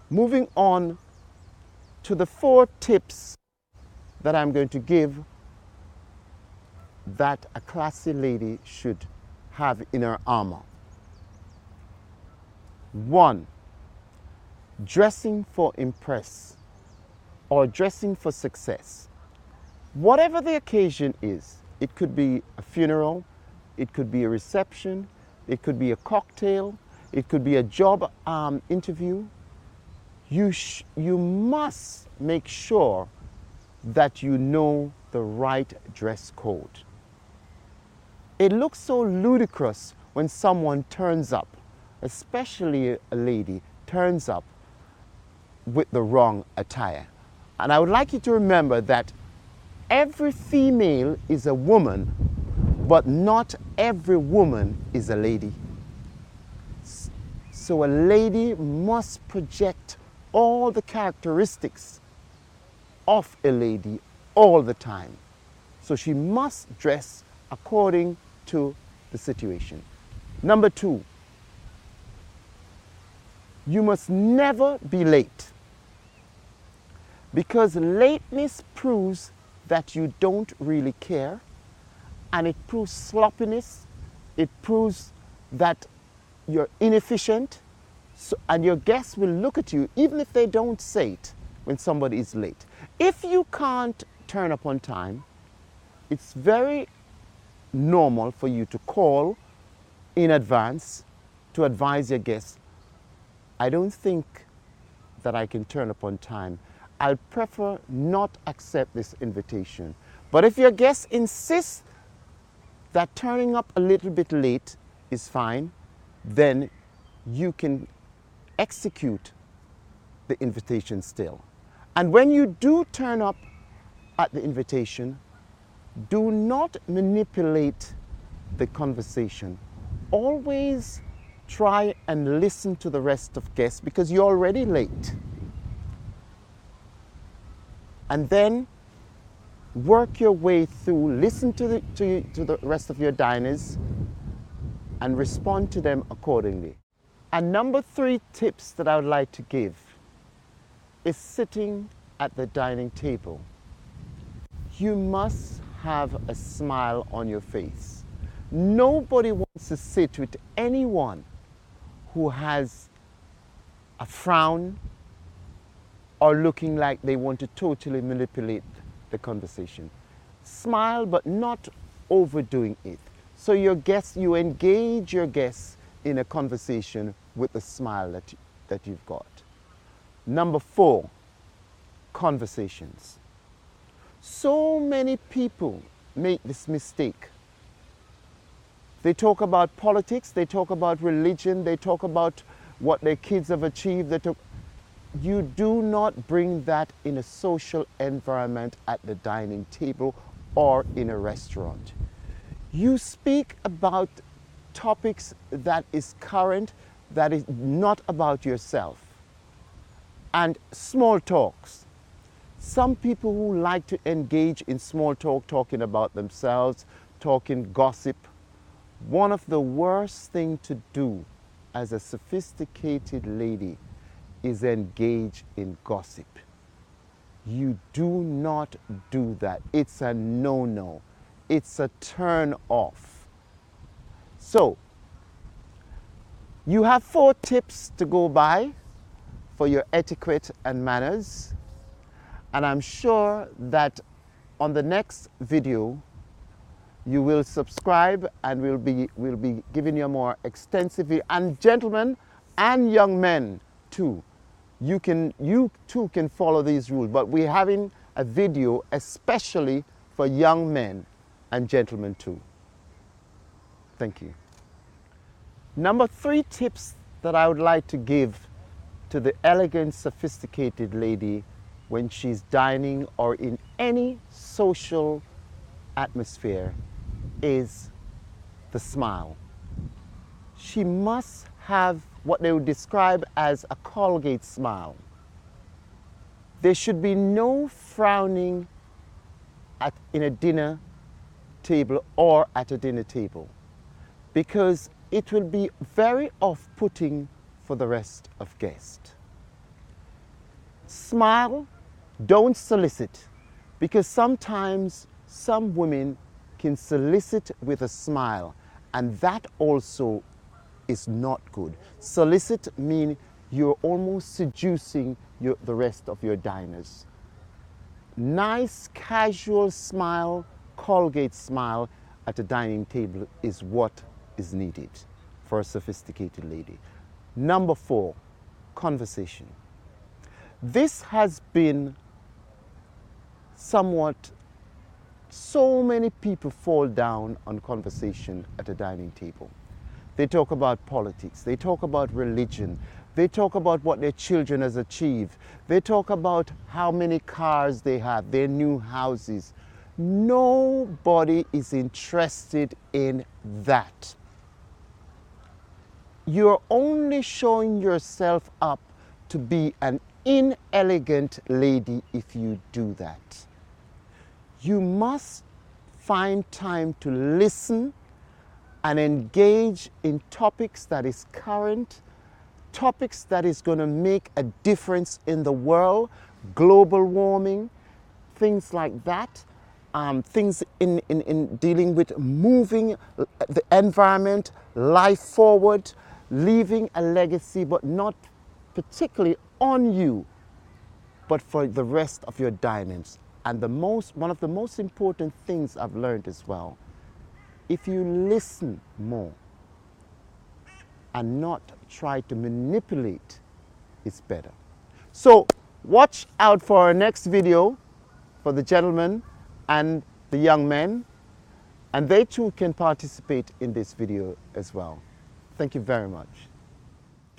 Moving on to the 4 tips that I'm going to give that a classy lady should have in her armor. 1. Dressing for impress or dressing for success. Whatever the occasion is, it could be a funeral, it could be a reception, it could be a cocktail, it could be a job interview. You must make sure that you know the right dress code. It looks so ludicrous when someone turns up, especially a lady, turns up with the wrong attire. And I would like you to remember that every female is a woman, but not every woman is a lady. So a lady must project all the characteristics of a lady all the time. So she must dress according to the situation. Number 2, you must never be late, because lateness proves that you don't really care, and it proves sloppiness, it proves that you're inefficient, and your guests will look at you even if they don't say it when somebody is late. If you can't turn up on time, it's very normal for you to call in advance to advise your guests, I don't think that I can turn up on time. I'd prefer not accept this invitation. But if your guest insists that turning up a little bit late is fine, then you can execute the invitation still. And when you do turn up at the invitation, do not manipulate the conversation. Always try and listen to the rest of guests, because you're already late. And then work your way through, listen to the rest of your diners and respond to them accordingly. And number 3 tips that I would like to give is sitting at the dining table. You must have a smile on your face. Nobody wants to sit with anyone who has a frown or looking like they want to totally manipulate the conversation. Smile, but not overdoing it. So you engage your guests in a conversation with the smile that you've got. Number 4, conversations. So many people make this mistake. They talk about politics, they talk about religion, they talk about what their kids have achieved. You do not bring that in a social environment at the dining table or in a restaurant. You speak about topics that is current, that is not about yourself. And small talks. Some people who like to engage in small talk, talking about themselves, talking gossip. One of the worst things to do as a sophisticated lady is engage in gossip. You do not do that. It's a no-no. It's a turn off. So, you have 4 tips to go by for your etiquette and manners. And I'm sure that on the next video, you will subscribe and we'll be giving you a more extensive video. And gentlemen and young men too, you too can follow these rules, but we're having a video especially for young men and gentlemen too. Thank you. Number 3 tips that I would like to give to the elegant, sophisticated lady when she's dining or in any social atmosphere is the smile. She must have what they would describe as a Colgate smile. There should be no frowning in a dinner table or at a dinner table, because it will be very off-putting for the rest of guests. Smile, don't solicit, because sometimes some women can solicit with a smile, and that also is not good. Solicit means you're almost seducing the rest of your diners. Nice, casual smile, Colgate smile at a dining table is what is needed for a sophisticated lady. Number 4, conversation. This has been somewhat, so many people fall down on conversation at a dining table. They talk about politics, they talk about religion, they talk about what their children has achieved, they talk about how many cars they have, their new houses. Nobody is interested in that. You're only showing yourself up to be an inelegant lady if you do that. You must find time to listen and engage in topics that is current, topics that is going to make a difference in the world, global warming, things like that, things in dealing with moving the environment, life forward, leaving a legacy, but not particularly on you, but for the rest of your diners. And one of the most important things I've learned as well, if you listen more and not try to manipulate, it's better. So watch out for our next video for the gentlemen and the young men, and they too can participate in this video as well. Thank you very much.